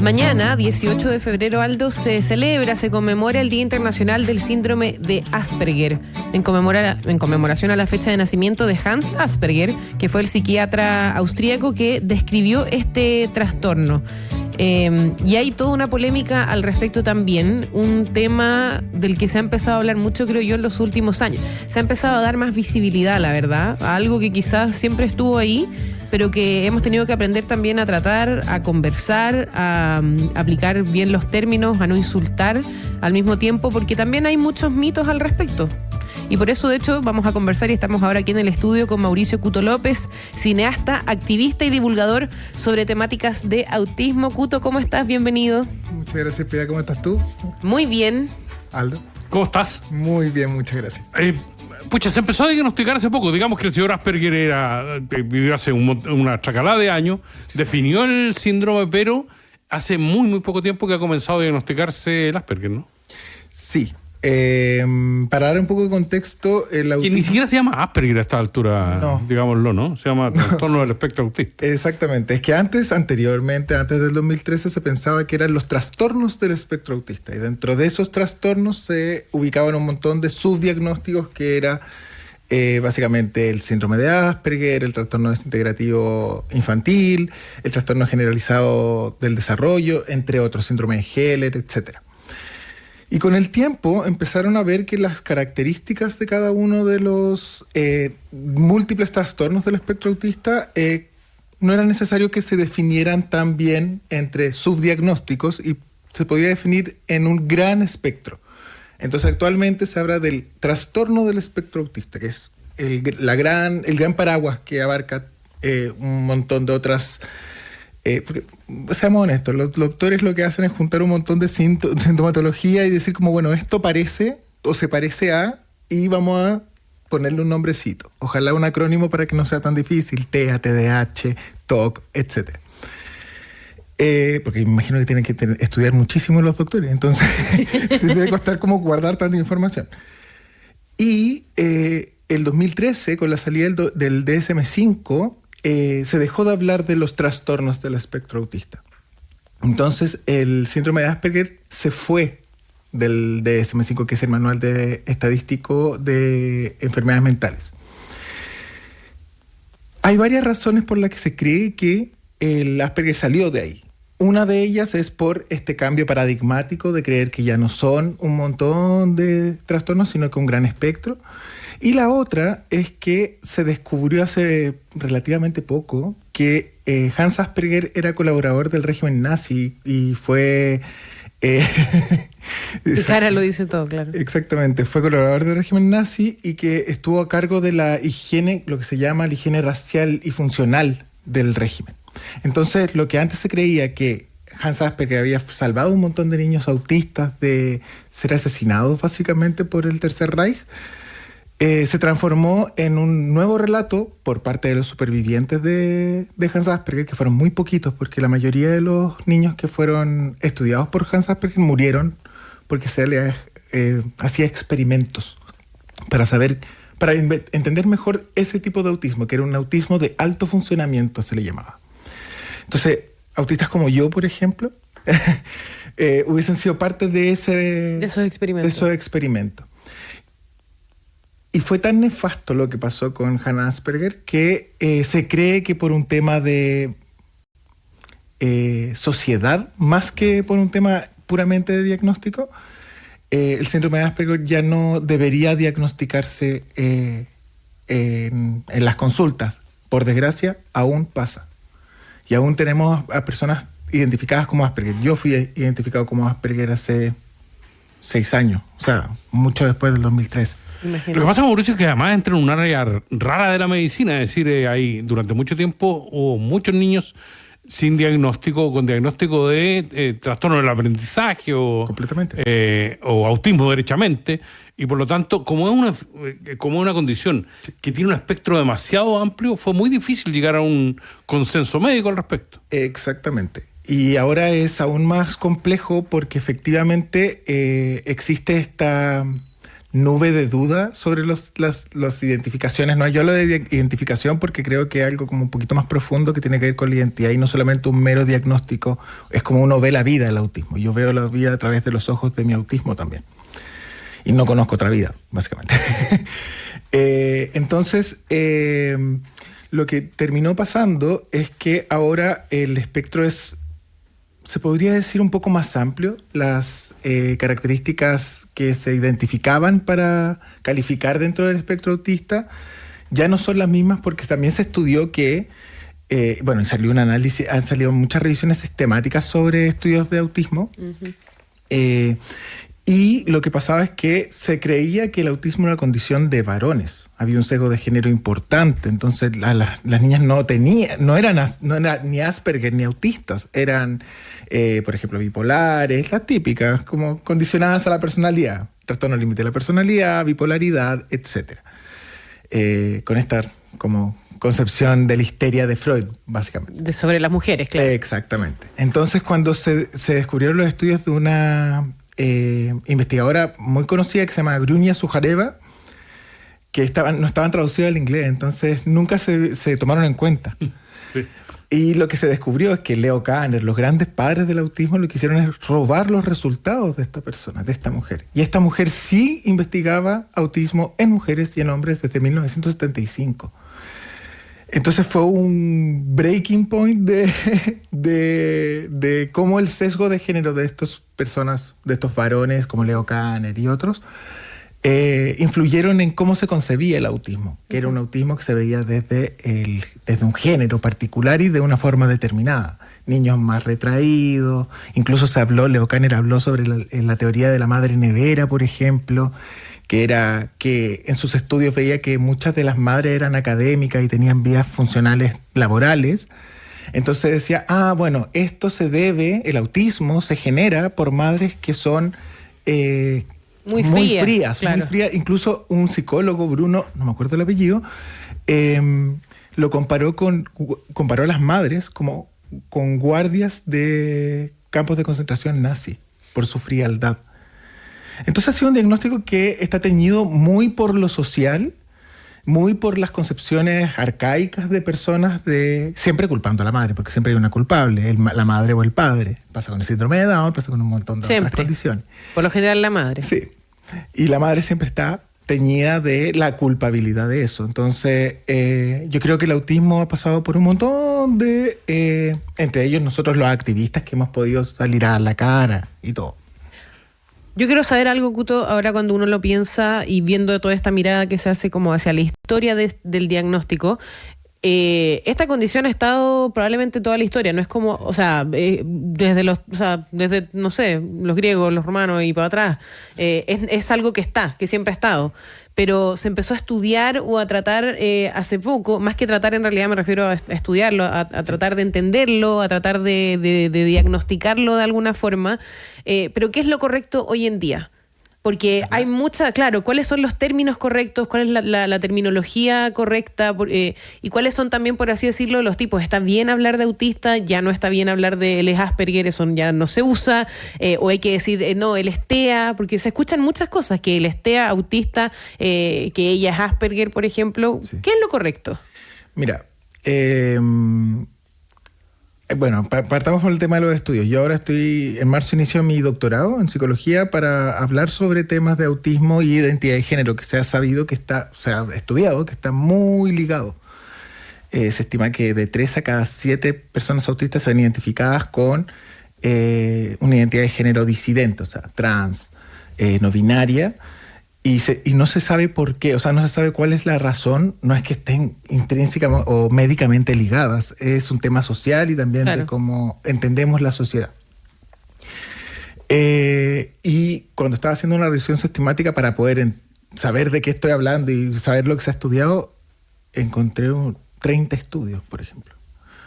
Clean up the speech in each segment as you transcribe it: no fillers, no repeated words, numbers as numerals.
Mañana, 18 de febrero, Aldo, se conmemora el Día Internacional del Síndrome de Asperger, en conmemoración a la fecha de nacimiento de Hans Asperger, que fue el psiquiatra austríaco que describió este trastorno. Y hay toda una polémica al respecto también, un tema del que se ha empezado a hablar mucho, creo yo, en los últimos años. Se ha empezado a dar más visibilidad, la verdad, a algo que quizás siempre estuvo ahí, pero que hemos tenido que aprender también a tratar, a conversar, a aplicar bien los términos, a no insultar al mismo tiempo, porque también hay muchos mitos al respecto. Y por eso, de hecho, vamos a conversar y estamos ahora aquí en el estudio con Mauricio Cuto López, cineasta, activista y divulgador sobre temáticas de autismo. Cuto, ¿cómo estás? Bienvenido. Muchas gracias, Pia. ¿Cómo estás tú? Muy bien. Aldo. ¿Cómo estás? Muy bien, muchas gracias. Se empezó a diagnosticar hace poco. Digamos que el señor Asperger vivió hace una chacalada de años, definió el síndrome, pero hace muy poco tiempo que ha comenzado a diagnosticarse el Asperger, ¿no? Sí. Para dar un poco de contexto, el autismo... Que ni siquiera se llama Asperger a esta altura, no. Digámoslo, ¿no? Se llama trastorno del espectro autista. Exactamente. Es que antes del 2013, se pensaba que eran los trastornos del espectro autista. Y dentro de esos trastornos se ubicaban un montón de subdiagnósticos que era básicamente el síndrome de Asperger, el trastorno desintegrativo infantil, el trastorno generalizado del desarrollo, entre otros, síndrome de Heller, etcétera. Y con el tiempo empezaron a ver que las características de cada uno de los múltiples trastornos del espectro autista no era necesario que se definieran tan bien entre subdiagnósticos y se podía definir en un gran espectro. Entonces actualmente se habla del trastorno del espectro autista, que es el gran paraguas que abarca un montón de otras... porque, seamos honestos, los doctores lo que hacen es juntar un montón de sintomatología y decir como, bueno, esto parece o se parece a, y vamos a ponerle un nombrecito. Ojalá un acrónimo para que no sea tan difícil, TEA, TDAH, TOC, etc. Porque me imagino que tienen que estudiar muchísimo los doctores, entonces debe costar como guardar tanta información. Y el 2013, con la salida del DSM-5, se dejó de hablar de los trastornos del espectro autista. Entonces, el síndrome de Asperger se fue del DSM-5, que es el manual estadístico de enfermedades mentales. Hay varias razones por las que se cree que el Asperger salió de ahí. Una de ellas es por este cambio paradigmático de creer que ya no son un montón de trastornos, sino que un gran espectro. Y la otra es que se descubrió hace relativamente poco que Hans Asperger era colaborador del régimen nazi y fue... Tu cara lo dice todo, claro. Exactamente, fue colaborador del régimen nazi y que estuvo a cargo de la higiene, lo que se llama la higiene racial y funcional del régimen. Entonces, lo que antes se creía que Hans Asperger había salvado un montón de niños autistas de ser asesinados básicamente por el Tercer Reich, se transformó en un nuevo relato por parte de los supervivientes de Hans Asperger, que fueron muy poquitos, porque la mayoría de los niños que fueron estudiados por Hans Asperger murieron porque se les hacía experimentos para entender mejor ese tipo de autismo, que era un autismo de alto funcionamiento, se le llamaba. Entonces, autistas como yo, por ejemplo, hubiesen sido parte de esos experimentos. Y fue tan nefasto lo que pasó con Hans Asperger que se cree que por un tema de sociedad, más que por un tema puramente de diagnóstico, el síndrome de Asperger ya no debería diagnosticarse en las consultas. Por desgracia, aún pasa. Y aún tenemos a personas identificadas como Asperger. Yo fui identificado como Asperger hace 6 años, o sea, mucho después del 2003. Imagínate. Lo que pasa, Mauricio, es que además entra en un área rara de la medicina, es decir, hay durante mucho tiempo hubo muchos niños sin diagnóstico, con diagnóstico de trastorno del aprendizaje o autismo derechamente, y por lo tanto, como es una condición que tiene un espectro demasiado amplio, fue muy difícil llegar a un consenso médico al respecto. Exactamente. Y ahora es aún más complejo porque efectivamente existe esta nube de duda sobre las identificaciones. No, yo lo de identificación porque creo que es algo como un poquito más profundo que tiene que ver con la identidad y no solamente un mero diagnóstico. Es como uno ve la vida del autismo. Yo veo la vida a través de los ojos de mi autismo también. Y no conozco otra vida, básicamente. Entonces, lo que terminó pasando es que ahora el espectro es, se podría decir, un poco más amplio. Las características que se identificaban para calificar dentro del espectro autista ya no son las mismas porque también se estudió que, y salió un análisis, han salido muchas revisiones sistemáticas sobre estudios de autismo. Y lo que pasaba es que se creía que el autismo era una condición de varones. Había un sesgo de género importante. Entonces las niñas no eran ni Asperger ni autistas. Eran, por ejemplo, bipolares, las típicas, como condicionadas a la personalidad. Trastorno límite de la personalidad, bipolaridad, etc. Con esta como concepción de la histeria de Freud, básicamente. Sobre las mujeres, claro. Exactamente. Entonces, cuando se descubrieron los estudios de una investigadora muy conocida que se llama Grunia Sujareva, que no estaban traducidos al inglés, entonces nunca se tomaron en cuenta. Sí. Y lo que se descubrió es que Leo Kanner, los grandes padres del autismo, lo que hicieron es robar los resultados de esta persona, de esta mujer. Y esta mujer sí investigaba autismo en mujeres y en hombres desde 1975. Entonces fue un breaking point de cómo el sesgo de género de estas personas, de estos varones como Leo Kanner y otros, influyeron en cómo se concebía el autismo, que era un autismo que se veía desde un género particular y de una forma determinada. Niños más retraídos, incluso Leo Kanner habló sobre la teoría de la madre nevera, por ejemplo, que era que en sus estudios veía que muchas de las madres eran académicas y tenían vidas funcionales laborales. Entonces decía, esto se debe, el autismo se genera por madres que son muy frías, claro. Muy frías. Incluso un psicólogo, Bruno, no me acuerdo el apellido, lo comparó a las madres como con guardias de campos de concentración nazi por su frialdad. Entonces ha sido un diagnóstico que está teñido muy por lo social, muy por las concepciones arcaicas de personas, siempre culpando a la madre, porque siempre hay una culpable, la madre o el padre. Pasa con el síndrome de Down, pasa con un montón de otras condiciones. Por lo general la madre. Sí. Y la madre siempre está teñida de la culpabilidad de eso. Entonces, yo creo que el autismo ha pasado por un montón de... entre ellos nosotros los activistas que hemos podido salir a la cara y todo. Yo quiero saber algo, Cuto, ahora cuando uno lo piensa y viendo toda esta mirada que se hace como hacia la historia del diagnóstico, esta condición ha estado probablemente toda la historia, no es como, desde no sé, los griegos, los romanos y para atrás, es algo que siempre ha estado. Pero se empezó a estudiar o a tratar hace poco, más que tratar en realidad me refiero a estudiarlo, a tratar de entenderlo, a tratar de diagnosticarlo de alguna forma, pero ¿qué es lo correcto hoy en día? Porque hay ¿cuáles son los términos correctos? ¿Cuál es la terminología correcta? Y cuáles son también, por así decirlo, los tipos. ¿Está bien hablar de autista? ¿Ya no está bien hablar de él es Asperger? Eso ya no se usa. ¿O hay que decir, no, él es TEA? Porque se escuchan muchas cosas, que él es TEA, autista, que ella es Asperger, por ejemplo. Sí. ¿Qué es lo correcto? Mira, partamos por el tema de los estudios. Yo ahora en marzo inicio mi doctorado en psicología para hablar sobre temas de autismo y identidad de género, que se ha sabido se ha estudiado, que está muy ligado. Se estima que de 3 a cada 7 personas autistas son identificadas con una identidad de género disidente, o sea, trans, no binaria. Y no se sabe por qué, no se sabe cuál es la razón, no es que estén intrínsecamente o médicamente ligadas, es un tema social y también de cómo entendemos la sociedad. Y cuando estaba haciendo una revisión sistemática para poder saber de qué estoy hablando y saber lo que se ha estudiado, encontré 30 estudios, por ejemplo.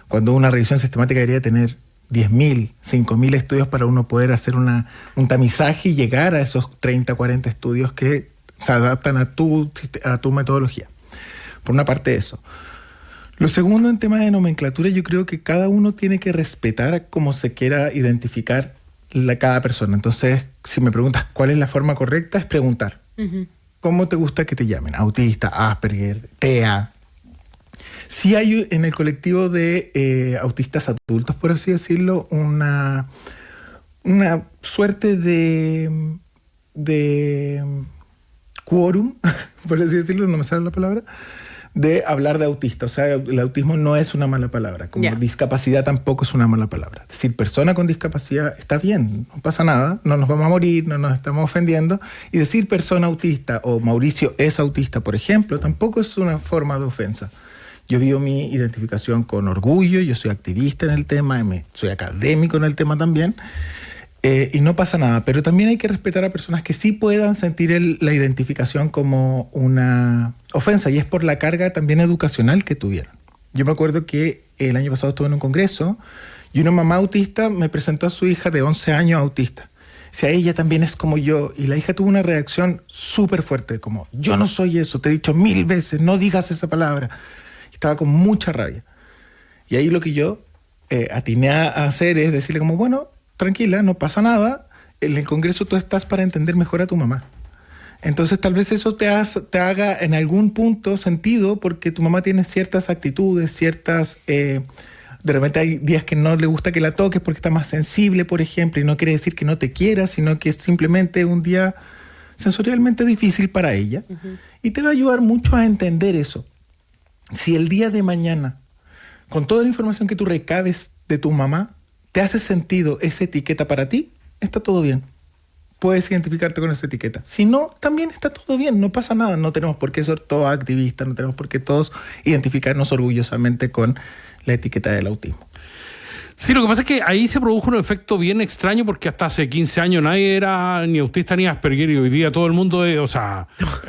Cuando una revisión sistemática debería tener 10.000, 5.000 estudios para uno poder hacer un tamizaje y llegar a esos 30, 40 estudios que se adaptan a tu metodología. Por una parte eso. Lo segundo, en tema de nomenclatura, yo creo que cada uno tiene que respetar cómo se quiera identificar cada persona. Entonces, si me preguntas cuál es la forma correcta, es preguntar. Uh-huh. ¿Cómo te gusta que te llamen? Autista, Asperger, TEA. Sí hay en el colectivo de autistas adultos, por así decirlo, una suerte de quórum, por así decirlo, no me sale la palabra, de hablar de autista. O sea, el autismo no es una mala palabra, como discapacidad tampoco es una mala palabra. Es decir, persona con discapacidad está bien, no pasa nada, no nos vamos a morir, no nos estamos ofendiendo. Y decir persona autista o Mauricio es autista, por ejemplo, tampoco es una forma de ofensa. Yo vivo mi identificación con orgullo, yo soy activista en el tema, soy académico en el tema también, y no pasa nada. Pero también hay que respetar a personas que sí puedan sentir la identificación como una ofensa, y es por la carga también educacional que tuvieron. Yo me acuerdo que el año pasado estuve en un congreso y una mamá autista me presentó a su hija de 11 años autista. O sea, ella también es como yo, y la hija tuvo una reacción súper fuerte, como, yo no soy eso, te he dicho 1000 veces, no digas esa palabra. Estaba con mucha rabia. Y ahí lo que yo atiné a hacer es decirle como, bueno, tranquila, no pasa nada. En el congreso tú estás para entender mejor a tu mamá. Entonces tal vez eso te haga en algún punto sentido, porque tu mamá tiene ciertas actitudes, ciertas... de repente hay días que no le gusta que la toques porque está más sensible, por ejemplo, y no quiere decir que no te quiera, sino que es simplemente un día sensorialmente difícil para ella. Uh-huh. Y te va a ayudar mucho a entender eso. Si el día de mañana, con toda la información que tú recabes de tu mamá, te hace sentido esa etiqueta para ti, está todo bien. Puedes identificarte con esa etiqueta. Si no, también está todo bien, no pasa nada. No tenemos por qué ser todos activistas, no tenemos por qué todos identificarnos orgullosamente con la etiqueta del autismo. Sí, lo que pasa es que ahí se produjo un efecto bien extraño, porque hasta hace 15 años nadie era ni autista ni Asperger, y hoy día todo el mundo es, o sea,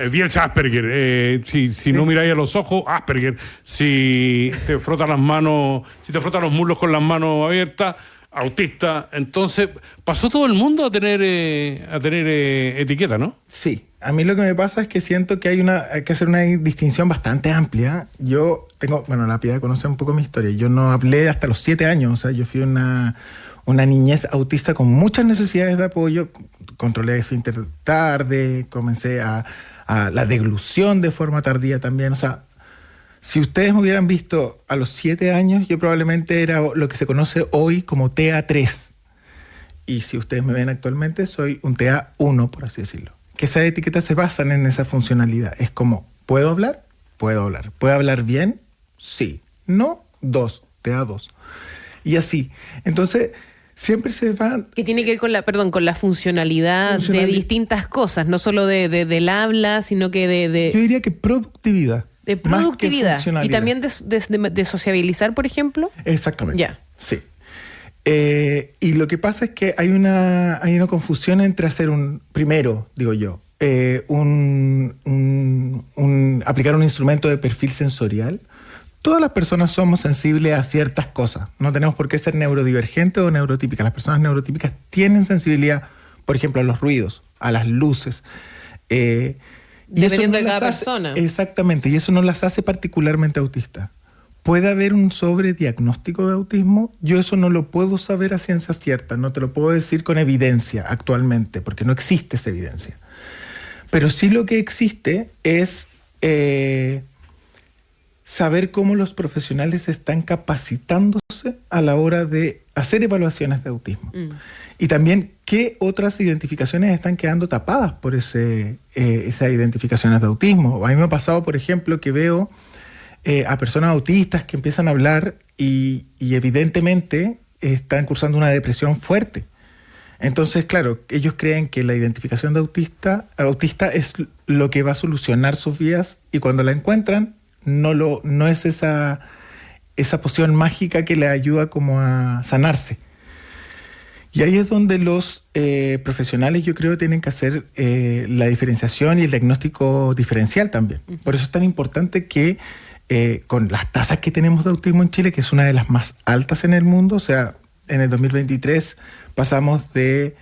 bien Asperger. Si no miráis a los ojos, Asperger. Si te frotas las manos, si te frotas los muslos con las manos abiertas, autista. Entonces, pasó todo el mundo a tener etiqueta, ¿no? Sí. A mí lo que me pasa es que siento que hay que hacer una distinción bastante amplia. Yo tengo, la Piedad conoce un poco mi historia. Yo no hablé hasta los 7 años. O sea, yo fui una niñez autista con muchas necesidades de apoyo. Controlé esfínter tarde, comencé a la deglución de forma tardía también. O sea, si ustedes me hubieran visto a los 7 años, yo probablemente era lo que se conoce hoy como TEA3. Y si ustedes me ven actualmente, soy un TEA1, por así decirlo. Que esas etiquetas se basan en esa funcionalidad. Es como, ¿puedo hablar? Puedo hablar. ¿Puedo hablar bien? Sí. No, 2. TEA2. Y así. Entonces, siempre se van... Que tiene que ver con la funcionalidad de distintas cosas, no solo del habla, sino que de... Yo diría que productividad. De productividad. Y también de sociabilizar, por ejemplo. Exactamente. Ya. Sí. Y lo que pasa es que hay una confusión entre hacer aplicar un instrumento de perfil sensorial. Todas las personas somos sensibles a ciertas cosas. No tenemos por qué ser neurodivergentes o neurotípicas. Las personas neurotípicas tienen sensibilidad, por ejemplo, a los ruidos, a las luces. Dependiendo de cada persona. Exactamente, y eso no las hace particularmente autistas. ¿Puede haber un sobrediagnóstico de autismo? Yo eso no lo puedo saber a ciencia cierta, no te lo puedo decir con evidencia actualmente, porque no existe esa evidencia. Pero sí lo que existe es saber cómo los profesionales están capacitándose a la hora de hacer evaluaciones de autismo. Y también qué otras identificaciones están quedando tapadas por esas identificaciones de autismo. A mí me ha pasado, por ejemplo, que veo a personas autistas que empiezan a hablar y evidentemente están cursando una depresión fuerte. Entonces, claro, ellos creen que la identificación de autista es lo que va a solucionar sus vidas, y cuando la encuentran no es esa poción mágica que le ayuda como a sanarse. Y ahí es donde los profesionales, yo creo, tienen que hacer la diferenciación y el diagnóstico diferencial también. Por eso es tan importante que con las tasas que tenemos de autismo en Chile, que es una de las más altas en el mundo, o sea, en el 2023 pasamos de...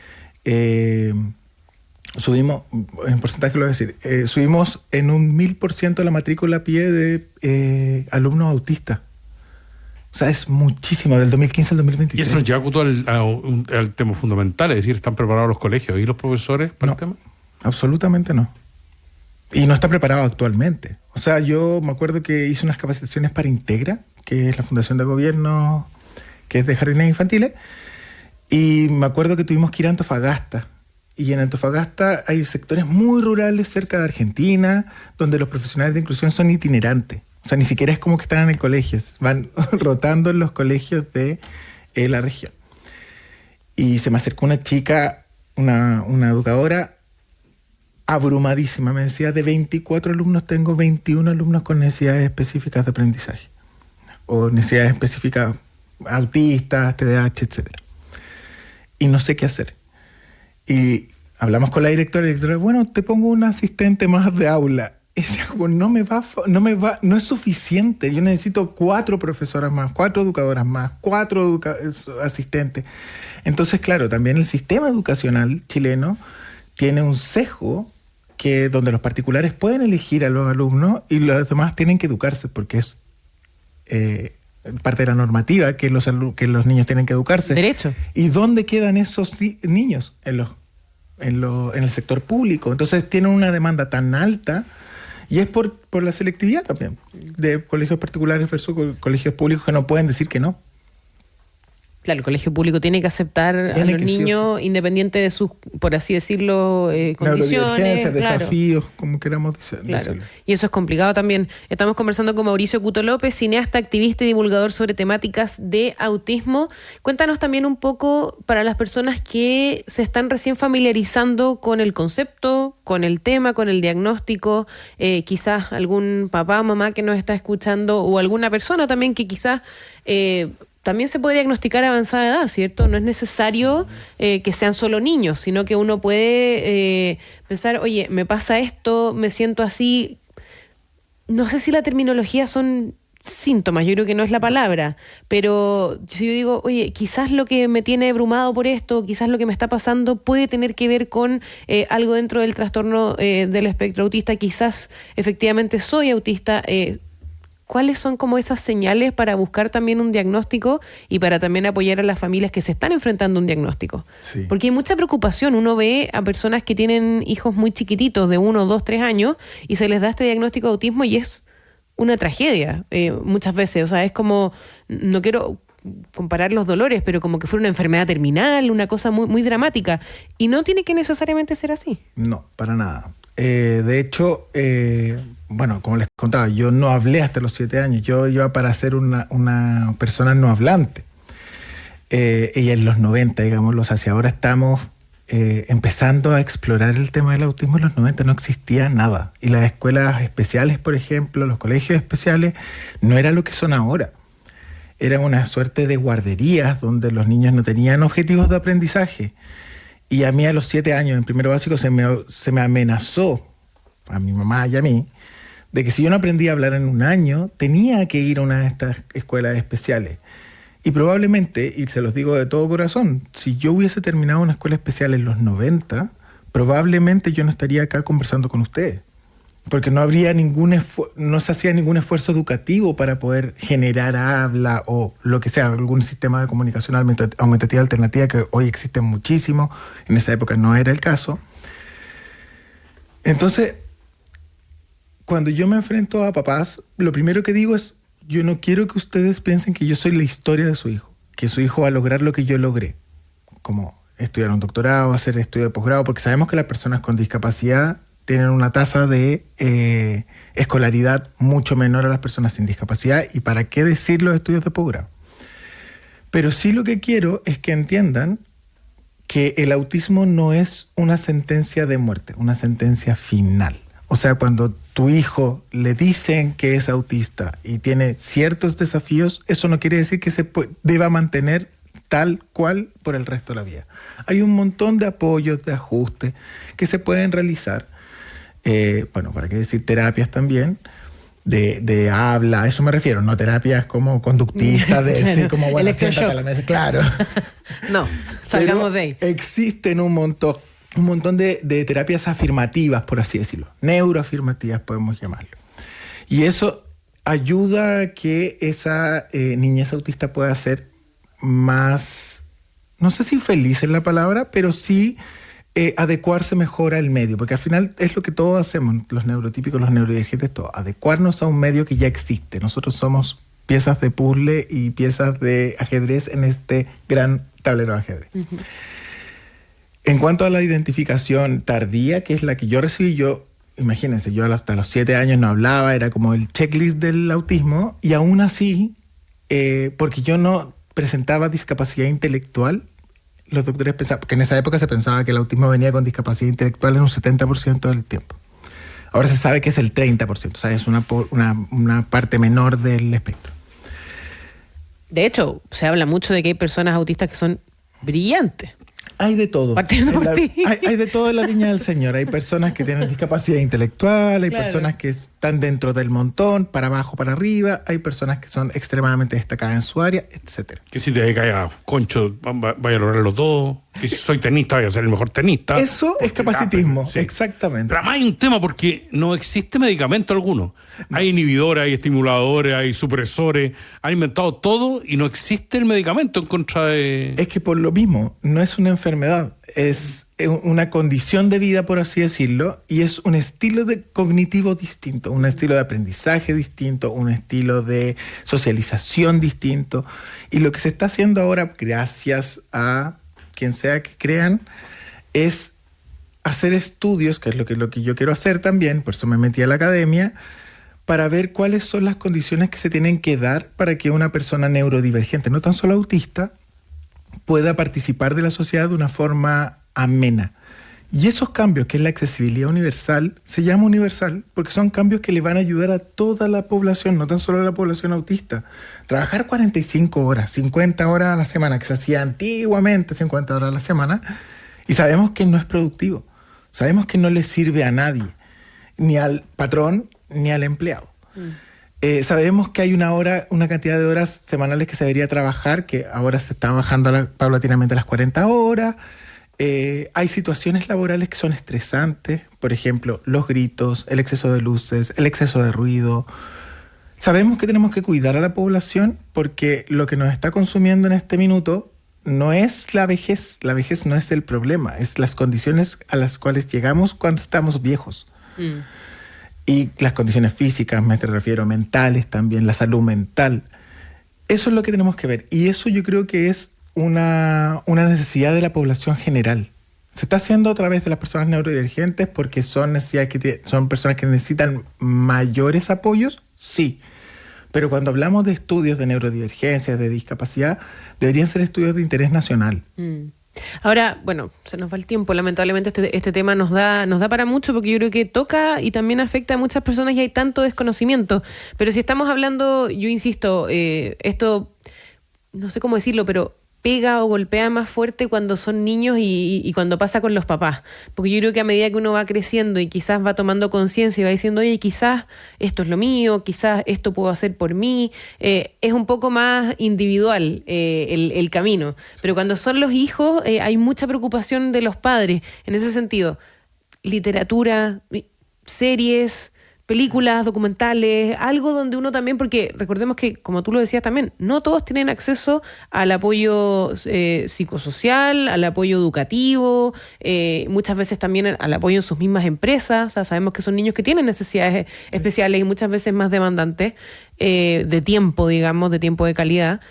subimos, en porcentaje lo voy a decir, subimos en un 1000% la matrícula a pie de alumnos autistas. O sea, es muchísimo, del 2015 al 2023. ¿Y eso nos lleva al tema fundamental? Es decir, ¿están preparados los colegios y los profesores para el tema? Absolutamente no. y no está preparado actualmente. O sea, yo me acuerdo que hice unas capacitaciones para Integra, que es la fundación de gobierno que es de jardines infantiles, y me acuerdo que tuvimos que ir a Antofagasta. Y en Antofagasta hay sectores muy rurales cerca de Argentina, donde los profesionales de inclusión son itinerantes. O sea, ni siquiera es como que están en el colegio, van rotando en los colegios de la región. Y se me acercó una chica, una educadora, abrumadísima. Me decía, de 24 alumnos tengo 21 alumnos con necesidades específicas de aprendizaje. O necesidades específicas autistas, TDAH, etc. Y no sé qué hacer. Y hablamos con la directora, bueno, te pongo un asistente más de aula. Y decía, como, no es suficiente. Yo necesito 4 profesoras más, 4 educadoras más, 4 asistentes. Entonces, claro, también el sistema educacional chileno tiene un sesgo donde los particulares pueden elegir a los alumnos y los demás tienen que educarse, porque es parte de la normativa que los niños tienen que educarse. Derecho. ¿Y dónde quedan esos niños? En el sector público. Entonces tienen una demanda tan alta, y es por la selectividad también de colegios particulares versus colegios públicos que no pueden decir que no. Claro, el colegio público tiene que aceptar a los niños independiente de sus, por así decirlo, condiciones. Desafíos, como queramos decirlo. Claro. Y eso es complicado también. Estamos conversando con Mauricio Cuto López, cineasta, activista y divulgador sobre temáticas de autismo. Cuéntanos también un poco para las personas que se están recién familiarizando con el concepto, con el tema, con el diagnóstico, quizás algún papá o mamá que nos está escuchando o alguna persona también que quizás... también se puede diagnosticar a avanzada edad, ¿cierto? No es necesario que sean solo niños, sino que uno puede pensar, oye, me pasa esto, me siento así. No sé si la terminología son síntomas, yo creo que no es la palabra, pero si yo digo, oye, quizás lo que me tiene abrumado por esto, quizás lo que me está pasando puede tener que ver con algo dentro del trastorno del espectro autista, quizás efectivamente soy autista, ¿cuáles son como esas señales para buscar también un diagnóstico y para también apoyar a las familias que se están enfrentando a un diagnóstico? Sí. Porque hay mucha preocupación. Uno ve a personas que tienen hijos muy chiquititos, de 1, 2, 3 años, y se les da este diagnóstico de autismo y es una tragedia muchas veces. O sea, es como, no quiero comparar los dolores, pero como que fuera una enfermedad terminal, una cosa muy, muy dramática. Y no tiene que necesariamente ser así. No, para nada. De hecho, bueno, como les contaba, yo no hablé hasta los 7 años. Yo iba para ser una persona no hablante. Y en los 90, digámoslo, o sea, si ahora estamos empezando a explorar el tema del autismo, en los 90 no existía nada. Y las escuelas especiales, por ejemplo, los colegios especiales, no era lo que son ahora. Era una suerte de guarderías donde los niños no tenían objetivos de aprendizaje. Y a mí a los 7 años, en primero básico, se me amenazó, a mi mamá y a mí, de que si yo no aprendía a hablar en un año, tenía que ir a una de estas escuelas especiales. Y probablemente, y se los digo de todo corazón, si yo hubiese terminado una escuela especial en los 90, probablemente yo no estaría acá conversando con ustedes. Porque no se hacía ningún esfuerzo educativo para poder generar habla o lo que sea, algún sistema de comunicación aumentativa alternativa, que hoy existen muchísimos, en esa época no era el caso. Entonces, cuando yo me enfrento a papás, lo primero que digo es, yo no quiero que ustedes piensen que yo soy la historia de su hijo, que su hijo va a lograr lo que yo logré, como estudiar un doctorado, hacer estudio de posgrado, porque sabemos que las personas con discapacidad tienen una tasa de escolaridad mucho menor a las personas sin discapacidad, y para qué decir los estudios de posgrado. Pero sí lo que quiero es que entiendan que el autismo no es una sentencia de muerte, una sentencia final. O sea, cuando tu hijo le dicen que es autista y tiene ciertos desafíos, eso no quiere decir que se deba mantener tal cual por el resto de la vida. Hay un montón de apoyos, de ajustes que se pueden realizar. Bueno, para qué decir terapias también, de habla, a eso me refiero, no terapias como conductistas, de claro, decir como, bueno, siéntate a la mesa, claro. No, salgamos de ahí. Existen un montón de terapias afirmativas, por así decirlo, neuroafirmativas podemos llamarlo. Y eso ayuda a que esa niñez autista pueda ser más, no sé si feliz es la palabra, pero sí adecuarse mejor al medio, porque al final es lo que todos hacemos, los neurotípicos, los neurodivergentes, todo, adecuarnos a un medio que ya existe. Nosotros somos piezas de puzzle y piezas de ajedrez en este gran tablero de ajedrez. Uh-huh. En cuanto a la identificación tardía, que es la que yo recibí, imagínense, yo hasta los 7 años no hablaba, era como el checklist del autismo, y aún así, porque yo no presentaba discapacidad intelectual, los doctores pensaban, porque en esa época se pensaba que el autismo venía con discapacidad intelectual en un 70% del tiempo. Ahora se sabe que es el 30%, o sea, es una parte menor del espectro. De hecho, se habla mucho de que hay personas autistas que son brillantes. Hay de todo. Partiendo por ti. Hay de todo en la viña del Señor. Hay personas que tienen discapacidad intelectual, hay personas que están dentro del montón, para abajo, para arriba, hay personas que son extremadamente destacadas en su área, etcétera. Que si te cae a concho, vaya a lograrlo todo. Que si soy tenista, voy a ser el mejor tenista. Eso es capacitismo, sí. Exactamente. Pero además hay un tema porque no existe medicamento alguno. No. Hay inhibidores, hay estimuladores, hay supresores. Han inventado todo y no existe el medicamento en contra de... Es que por lo mismo, no es una enfermedad. Es una condición de vida, por así decirlo, y es un estilo cognitivo distinto, un estilo de aprendizaje distinto, un estilo de socialización distinto. Y lo que se está haciendo ahora, gracias a quien sea que crean, es hacer estudios, que es lo que yo quiero hacer también, por eso me metí a la academia, para ver cuáles son las condiciones que se tienen que dar para que una persona neurodivergente, no tan solo autista, pueda participar de la sociedad de una forma amena. Y esos cambios, que es la accesibilidad universal, se llama universal porque son cambios que le van a ayudar a toda la población, no tan solo a la población autista. Trabajar 45 horas, 50 horas a la semana, que se hacía antiguamente 50 horas a la semana, y sabemos que no es productivo. Sabemos que no le sirve a nadie, ni al patrón, ni al empleado. Sabemos que hay una cantidad de horas semanales que se debería trabajar, que ahora se está bajando paulatinamente a las 40 horas. Hay situaciones laborales que son estresantes, por ejemplo, los gritos, el exceso de luces, el exceso de ruido. Sabemos que tenemos que cuidar a la población porque lo que nos está consumiendo en este minuto no es la vejez no es el problema, es las condiciones a las cuales llegamos cuando estamos viejos. Y las condiciones físicas, me refiero, mentales también, la salud mental. Eso es lo que tenemos que ver, y eso yo creo que es una necesidad de la población general. Se está haciendo a través de las personas neurodivergentes porque son personas que necesitan mayores apoyos, sí. Pero cuando hablamos de estudios de neurodivergencia, de discapacidad, deberían ser estudios de interés nacional. Ahora, bueno, se nos va el tiempo. Lamentablemente este tema nos da para mucho porque yo creo que toca y también afecta a muchas personas y hay tanto desconocimiento. Pero si estamos hablando, yo insisto, esto, no sé cómo decirlo, pero pega o golpea más fuerte cuando son niños y cuando pasa con los papás. Porque yo creo que a medida que uno va creciendo y quizás va tomando conciencia y va diciendo, oye, quizás esto es lo mío, quizás esto puedo hacer por mí, es un poco más individual el camino. Pero cuando son los hijos, hay mucha preocupación de los padres. En ese sentido, literatura, series, películas, documentales, algo donde uno también, porque recordemos que, como tú lo decías también, no todos tienen acceso al apoyo psicosocial, al apoyo educativo, muchas veces también al apoyo en sus mismas empresas. O sea, sabemos que son niños que tienen necesidades especiales y muchas veces más demandantes de tiempo, digamos, de tiempo de calidad.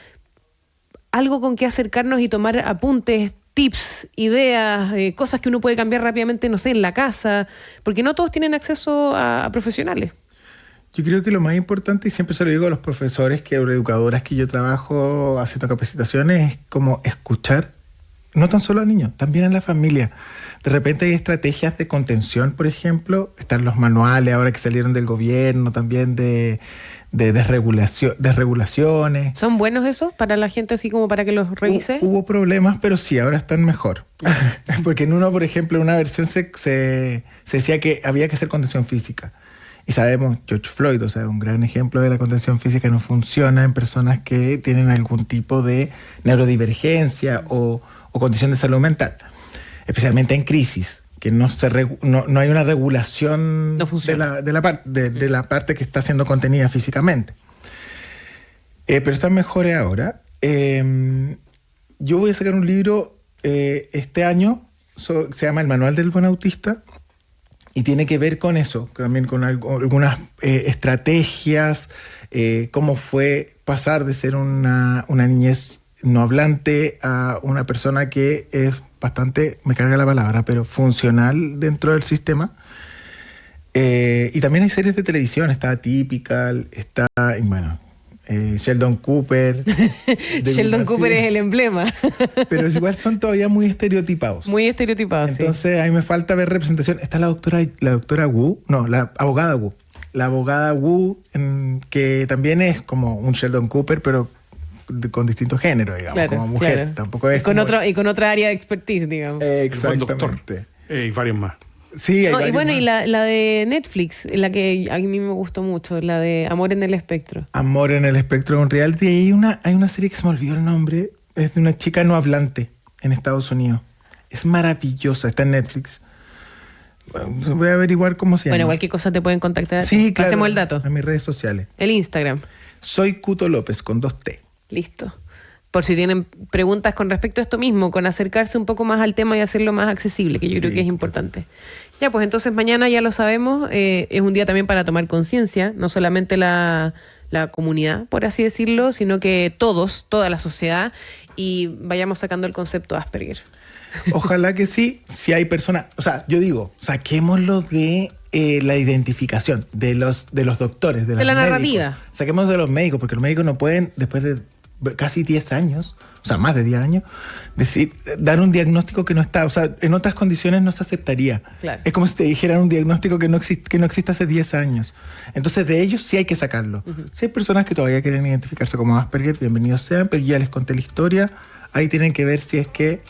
Algo con que acercarnos y tomar apuntes, tips, ideas, cosas que uno puede cambiar rápidamente, no sé, en la casa, porque no todos tienen acceso a profesionales. Yo creo que lo más importante, y siempre se lo digo a los profesores, educadoras que yo trabajo haciendo capacitaciones, es como escuchar, no tan solo a niños, también a la familia. De repente hay estrategias de contención, por ejemplo, están los manuales ahora que salieron del gobierno, también de desregulaciones. ¿Son buenos esos para la gente así como para que los revise? Hubo problemas, pero sí, ahora están mejor. Porque en uno, por ejemplo, en una versión se decía que había que hacer contención física. Y sabemos, George Floyd, o sea, un gran ejemplo de la contención física no funciona en personas que tienen algún tipo de neurodivergencia o condición de salud mental. Especialmente en crisis, que no hay una regulación de la parte que está siendo contenida físicamente. Pero están mejores ahora. Yo voy a sacar un libro este año se llama El Manual del Buen Autista, y tiene que ver con eso, también con algunas estrategias, cómo fue pasar de ser una niñez no hablante a una persona que es bastante, me carga la palabra, pero funcional dentro del sistema. Y también hay series de televisión, está Atypical, está, bueno, Sheldon Cooper. Sheldon Cooper es el emblema. Pero igual son todavía muy estereotipados. Muy estereotipados, Entonces, a mí me falta ver representación. Está la doctora Wu, no, la abogada Wu. La abogada Wu, que también es como un Sheldon Cooper, pero con distinto género, digamos, claro, como mujer. Claro. Tampoco es con como... y con otra área de expertise, digamos. Exactamente. Doctor, y varios más. Sí, hay No, y varios bueno, más. y la de Netflix, la que a mí me gustó mucho, la de Amor en el Espectro. Amor en el Espectro, un reality. Y hay una serie que se me olvidó el nombre. Es de una chica no hablante en Estados Unidos. Es maravillosa, está en Netflix. Bueno, voy a averiguar cómo se llama. Bueno, cualquier cosa te pueden contactar. Sí, claro. Pasemos el dato. A mis redes sociales. El Instagram. Soy Cuto López con 2T. Listo. Por si tienen preguntas con respecto a esto mismo, con acercarse un poco más al tema y hacerlo más accesible, que yo creo que es importante. Ya, pues entonces mañana ya lo sabemos, es un día también para tomar conciencia, no solamente la comunidad, por así decirlo, sino que toda la sociedad, y vayamos sacando el concepto Asperger. Ojalá que sí, si hay personas, o sea, yo digo, saquémoslo de la identificación de los doctores, de la médicos. narrativa. Saquémoslo de los médicos, porque los médicos no pueden, después de casi 10 años, o sea, más de 10 años, dar un diagnóstico que no está, o sea, en otras condiciones no se aceptaría. Claro. Es como si te dijeran un diagnóstico que no existe hace 10 años. Entonces, de ellos sí hay que sacarlo. Uh-huh. Si hay personas que todavía quieren identificarse como Asperger, bienvenidos sean, pero ya les conté la historia, ahí tienen que ver si es que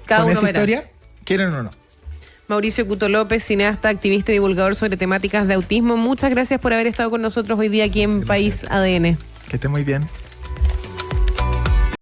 cada con uno esa verá. historia quieren o no. Mauricio Cuto López, cineasta, activista y divulgador sobre temáticas de autismo, muchas gracias por haber estado con nosotros hoy día aquí en País ADN. Que esté muy bien.